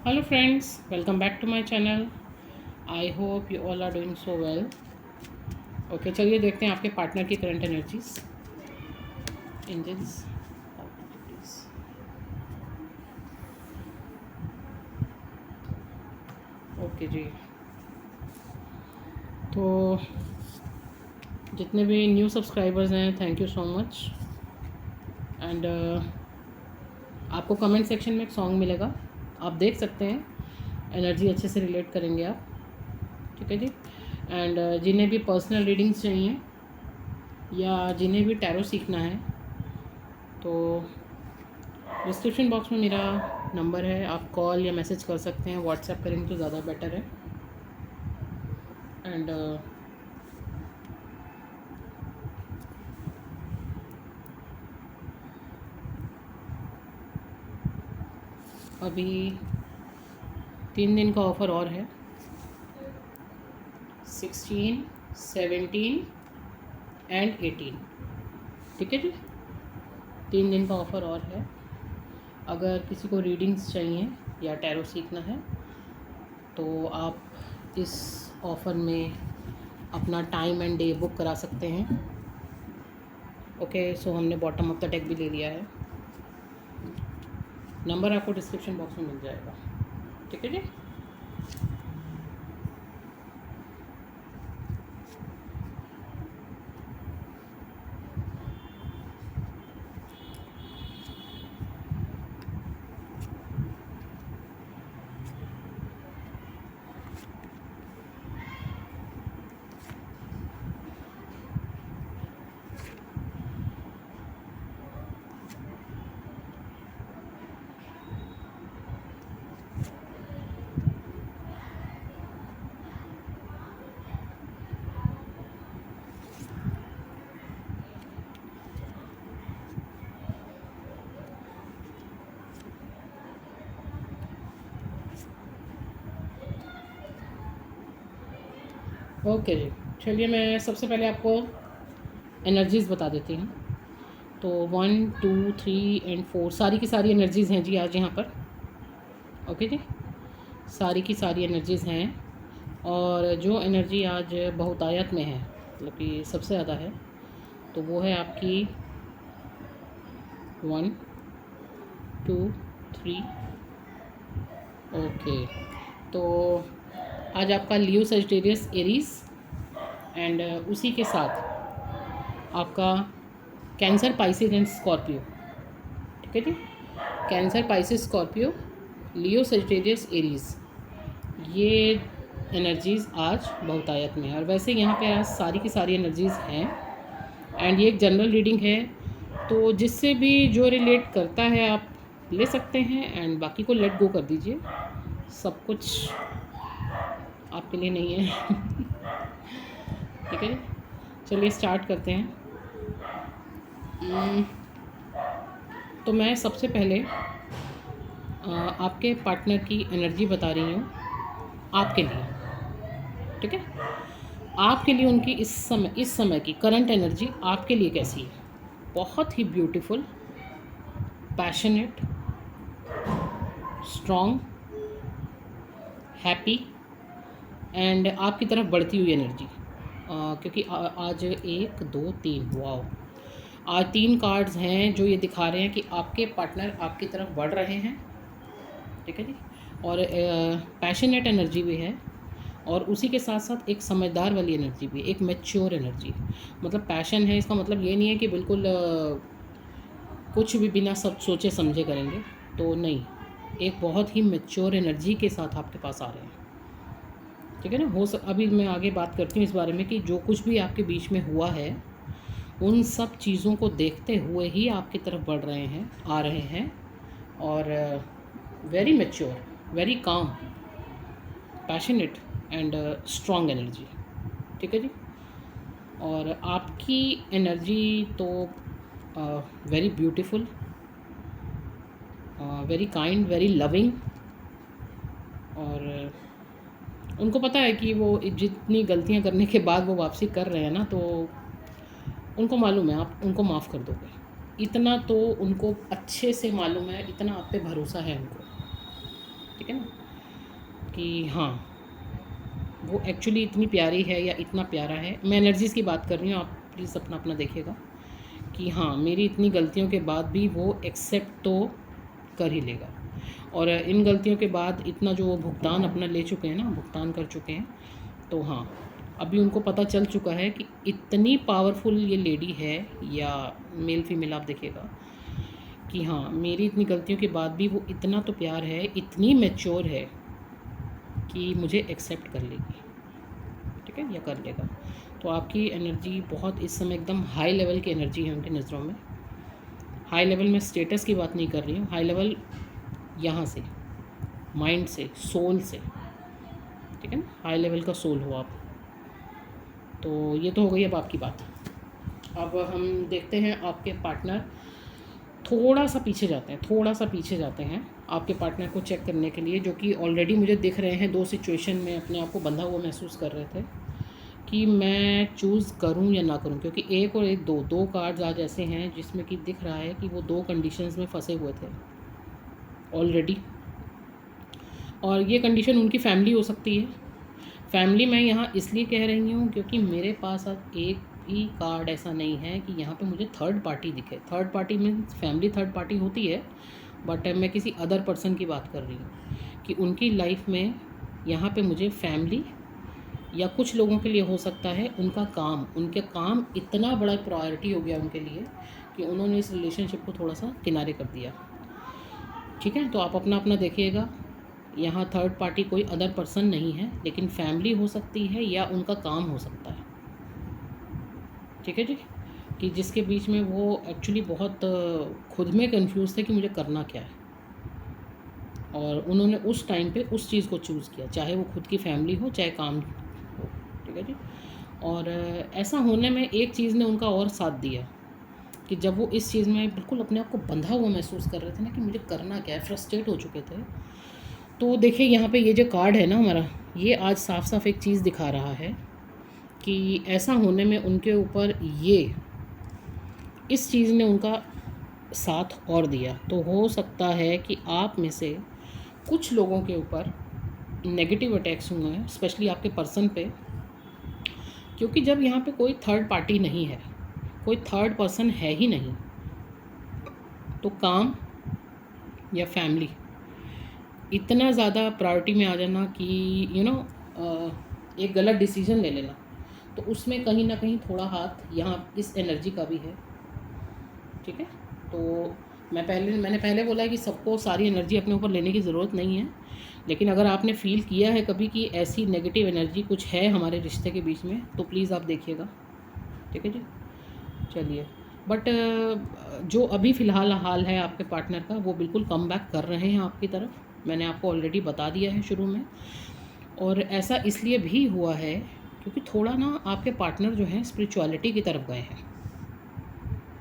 Hello friends, welcome back to my channel. I hope you all are doing so well. Okay चलिए देखते हैं आपके partner की current energies angels. Okay जी, तो जितने भी न्यू सब्सक्राइबर्स हैं thank you so much. And आपको कमेंट सेक्शन में एक सॉन्ग मिलेगा, आप देख सकते हैं, एनर्जी अच्छे से रिलेट करेंगे आप। ठीक है जी। एंड जिन्हें भी पर्सनल रीडिंग्स चाहिए या जिन्हें भी टैरो सीखना है तो डिस्क्रिप्शन बॉक्स में मेरा नंबर है, आप कॉल या मैसेज कर सकते हैं। व्हाट्सएप करेंगे तो ज़्यादा बेटर है। एंड अभी 3 दिन का ऑफ़र और है, 16, 17 एंड 18। ठीक है जी, 3 दिन का ऑफ़र और है। अगर किसी को रीडिंग्स चाहिए या टैरो सीखना है तो आप इस ऑफ़र में अपना टाइम एंड डे बुक करा सकते हैं। ओके सो हमने बॉटम ऑफ द डेक भी ले लिया है, नंबर आपको डिस्क्रिप्शन बॉक्स में मिल जाएगा। ठीक है जी। ओके जी, चलिए मैं सबसे पहले आपको एनर्जीज़ बता देती हूँ। तो 1, 2, 3 एंड 4 सारी की सारी एनर्जीज़ हैं जी आज यहाँ पर। ओके जी, सारी की सारी एनर्जीज़ हैं। और जो एनर्जी आज बहुतायत में है, मतलब कि सबसे ज़्यादा है, तो वो है आपकी 1, 2, 3। ओके, तो आज आपका लियो सजिटेरियस एरीज एंड उसी के साथ आपका कैंसर पाइसिस एंड स्कॉर्पियो। ठीक है जी, कैंसर पाइसिस स्कॉर्पियो लियो सजिटेरियस एरीज, ये एनर्जीज़ आज बहुतायत में है। और वैसे यहाँ पे आज सारी की सारी एनर्जीज़ हैं। एंड ये एक जनरल रीडिंग है, तो जिससे भी जो रिलेट करता है आप ले सकते हैं एंड बाकी को लेट गो कर दीजिए। सब कुछ आपके लिए नहीं है। ठीक है, चलिए स्टार्ट करते हैं। तो मैं सबसे पहले आपके पार्टनर की एनर्जी बता रही हूँ आपके लिए। ठीक है, आपके लिए उनकी इस समय की करंट एनर्जी आपके लिए कैसी है? बहुत ही beautiful, passionate, strong, happy and आपकी तरफ बढ़ती हुई एनर्जी। क्योंकि आज 1, 2, 3, वाओ, आज 3 कार्ड्स हैं जो ये दिखा रहे हैं कि आपके पार्टनर आपकी तरफ बढ़ रहे हैं। ठीक है जी, और पैशनेट एनर्जी भी है और उसी के साथ साथ एक समझदार वाली एनर्जी भी, एक मैच्योर एनर्जी। मतलब पैशन है, इसका मतलब ये नहीं है कि बिल्कुल कुछ भी बिना सब सोचे समझे करेंगे, तो नहीं, एक बहुत ही मैच्योर एनर्जी के साथ आपके पास आ रहे हैं। ठीक है ना। अभी मैं आगे बात करती हूँ इस बारे में कि जो कुछ भी आपके बीच में हुआ है उन सब चीज़ों को देखते हुए ही आपकी तरफ बढ़ रहे हैं, आ रहे हैं। और very mature, very calm, passionate and strong energy. ठीक है जी। और आपकी एनर्जी तो very beautiful, very kind, very loving. और उनको पता है कि वो जितनी गलतियां करने के बाद वो वापसी कर रहे हैं ना, तो उनको मालूम है आप उनको माफ़ कर दोगे। इतना तो उनको अच्छे से मालूम है, इतना आप पे भरोसा है उनको। ठीक है ना, कि हाँ वो एक्चुअली इतनी प्यारी है या इतना प्यारा है। मैं एनर्जीज़ की बात कर रही हूँ, आप प्लीज़ अपना अपना देखिएगा कि हाँ मेरी इतनी गलतियों के बाद भी वो एक्सेप्ट तो कर ही लेगा। और इन गलतियों के बाद इतना जो वो भुगतान अपना ले चुके हैं ना, भुगतान कर चुके हैं, तो हाँ अभी उनको पता चल चुका है कि इतनी पावरफुल ये लेडी है या मेल फीमेल आप देखिएगा कि हाँ मेरी इतनी गलतियों के बाद भी वो इतना तो प्यार है, इतनी मैच्योर है कि मुझे एक्सेप्ट कर लेगी, ठीक है, या कर लेगा। तो आपकी एनर्जी बहुत इस समय एकदम हाई लेवल की एनर्जी है उनकी नज़रों में। हाई लेवल में स्टेटस की बात नहीं कर रही हूँ, हाई लेवल यहाँ से माइंड से, सोल से, ठीक है ना, हाई लेवल का सोल हो आप। तो ये तो हो गई अब आपकी बात। अब हम देखते हैं आपके पार्टनर, थोड़ा सा पीछे जाते हैं, थोड़ा सा पीछे जाते हैं आपके पार्टनर को चेक करने के लिए, जो कि ऑलरेडी मुझे दिख रहे हैं 2 सिचुएशन में अपने आप को बंधा हुआ महसूस कर रहे थे कि मैं चूज़ करूं या ना करूं, क्योंकि एक और एक दो कार्ड्स आज ऐसे हैं जिसमें कि दिख रहा है कि वो 2 कंडीशंस में फंसे हुए थे ऑलरेडी। और ये कंडीशन उनकी फैमिली हो सकती है। फैमिली मैं यहाँ इसलिए कह रही हूँ क्योंकि मेरे पास अब एक भी कार्ड ऐसा नहीं है कि यहाँ पे मुझे थर्ड पार्टी दिखे। Third party means family third party होती है, बट मैं किसी अदर पर्सन की बात कर रही हूँ कि उनकी लाइफ में यहाँ पे मुझे फैमिली या कुछ लोगों के लिए हो सकता है उनका काम, उनके काम इतना बड़ा प्रायोरिटी हो गया उनके लिए कि उन्होंने इस रिलेशनशिप को थोड़ा सा किनारे कर दिया, ठीक है। तो आप अपना अपना देखिएगा, यहाँ थर्ड पार्टी कोई अदर पर्सन नहीं है, लेकिन फैमिली हो सकती है या उनका काम हो सकता है, ठीक है जी, कि जिसके बीच में वो एक्चुअली बहुत खुद में कंफ्यूज थे कि मुझे करना क्या है, और उन्होंने उस टाइम पे उस चीज़ को चूज़ किया, चाहे वो खुद की फैमिली हो चाहे काम हो, ठीक है जी। और ऐसा होने में एक चीज़ ने उनका और साथ दिया कि जब वो इस चीज़ में बिल्कुल अपने आप को बंधा हुआ महसूस कर रहे थे ना कि मुझे करना क्या है, फ्रस्ट्रेट हो चुके थे, तो देखिए यहाँ पे ये जो कार्ड है ना हमारा, ये आज साफ साफ एक चीज़ दिखा रहा है कि ऐसा होने में उनके ऊपर ये इस चीज़ ने उनका साथ और दिया। तो हो सकता है कि आप में से कुछ लोगों के ऊपर नेगेटिव अटैक्स हुए हैं, स्पेशली आपके पर्सन पे, क्योंकि जब यहाँ पे कोई थर्ड पार्टी नहीं है, कोई थर्ड पर्सन है ही नहीं, तो काम या फैमिली इतना ज़्यादा प्रायोरिटी में आ जाना कि एक गलत डिसीजन ले लेना, तो उसमें कहीं ना कहीं थोड़ा हाथ यहाँ इस एनर्जी का भी है, ठीक है। तो मैंने पहले बोला है कि सबको सारी एनर्जी अपने ऊपर लेने की ज़रूरत नहीं है, लेकिन अगर आपने फील किया है कभी कि ऐसी नेगेटिव एनर्जी कुछ है हमारे रिश्ते के बीच में, तो प्लीज़ आप देखिएगा, ठीक है जी। चलिए, बट जो अभी फ़िलहाल हाल है आपके पार्टनर का, वो बिल्कुल कम बैक कर रहे हैं आपकी तरफ, मैंने आपको ऑलरेडी बता दिया है शुरू में। और ऐसा इसलिए भी हुआ है क्योंकि थोड़ा ना आपके पार्टनर जो हैं स्पिरिचुअलिटी की तरफ गए हैं।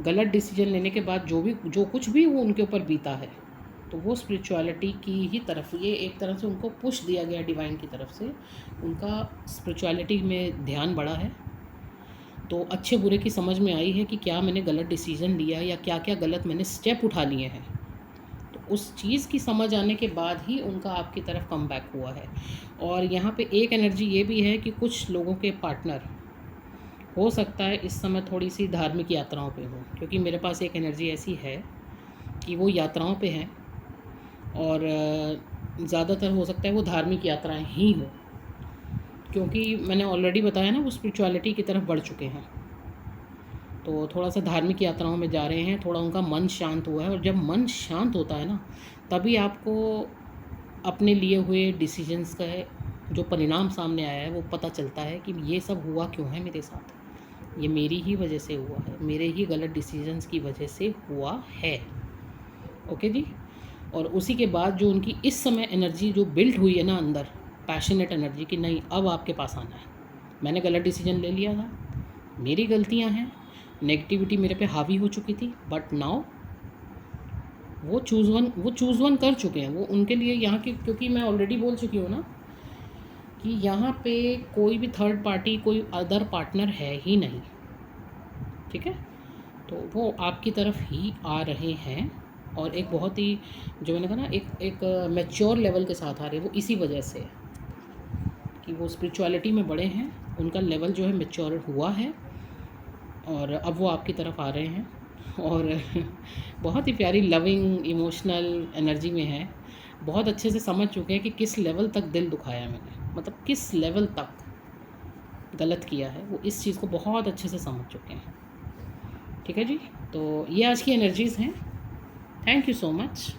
गलत डिसीजन लेने के बाद जो कुछ भी वो उनके ऊपर बीता है, तो वो स्पिरिचुअलिटी की ही तरफ, ये एक तरह से उनको पुश दिया गया डिवाइन की तरफ से, उनका स्पिरिचुअलिटी में ध्यान बढ़ा है। तो अच्छे बुरे की समझ में आई है कि क्या मैंने गलत डिसीजन लिया या क्या क्या गलत मैंने स्टेप उठा लिए हैं, तो उस चीज़ की समझ आने के बाद ही उनका आपकी तरफ कम बैक हुआ है। और यहाँ पे एक एनर्जी ये भी है कि कुछ लोगों के पार्टनर हो सकता है इस समय थोड़ी सी धार्मिक यात्राओं पे हो, क्योंकि मेरे पास एक एनर्जी ऐसी है कि वो यात्राओं पे हैं, और ज़्यादातर हो सकता है वो धार्मिक यात्राएं ही हो, क्योंकि मैंने ऑलरेडी बताया ना वो स्पिरिचुअलिटी की तरफ बढ़ चुके हैं, तो थोड़ा सा धार्मिक यात्राओं में जा रहे हैं, थोड़ा उनका मन शांत हुआ है। और जब मन शांत होता है ना, तभी आपको अपने लिए हुए डिसीजंस का जो परिणाम सामने आया है वो पता चलता है कि ये सब हुआ क्यों है मेरे साथ, ये मेरी ही वजह से हुआ है, मेरे ही गलत डिसीजंस की वजह से हुआ है, ओके जी। और उसी के बाद जो उनकी इस समय एनर्जी जो बिल्ड हुई है ना अंदर, पैशनेट एनर्जी, कि नहीं अब आपके पास आना है, मैंने गलत डिसीजन ले लिया था, मेरी गलतियां हैं, नेगेटिविटी मेरे पे हावी हो चुकी थी, बट नाउ वो चूज़ वन कर चुके हैं। वो उनके लिए यहाँ की, क्योंकि मैं ऑलरेडी बोल चुकी हूँ ना कि यहाँ पे कोई भी थर्ड पार्टी, कोई अदर पार्टनर है ही नहीं, ठीक है। तो वो आपकी तरफ ही आ रहे हैं, और एक बहुत ही, जो मैंने कहा ना, एक मैच्योर लेवल के साथ आ रहे हैं। वो इसी वजह से है कि वो स्पिरिचुअलिटी में बड़े हैं, उनका लेवल जो है मैच्योर हुआ है और अब वो आपकी तरफ आ रहे हैं। और बहुत ही प्यारी लविंग इमोशनल एनर्जी में है। बहुत अच्छे से समझ चुके हैं कि किस लेवल तक दिल दुखाया मैंने, मतलब किस लेवल तक गलत किया है, वो इस चीज़ को बहुत अच्छे से समझ चुके हैं। ठीक है जी, तो ये आज की एनर्जीज़ हैं। Thank you so much.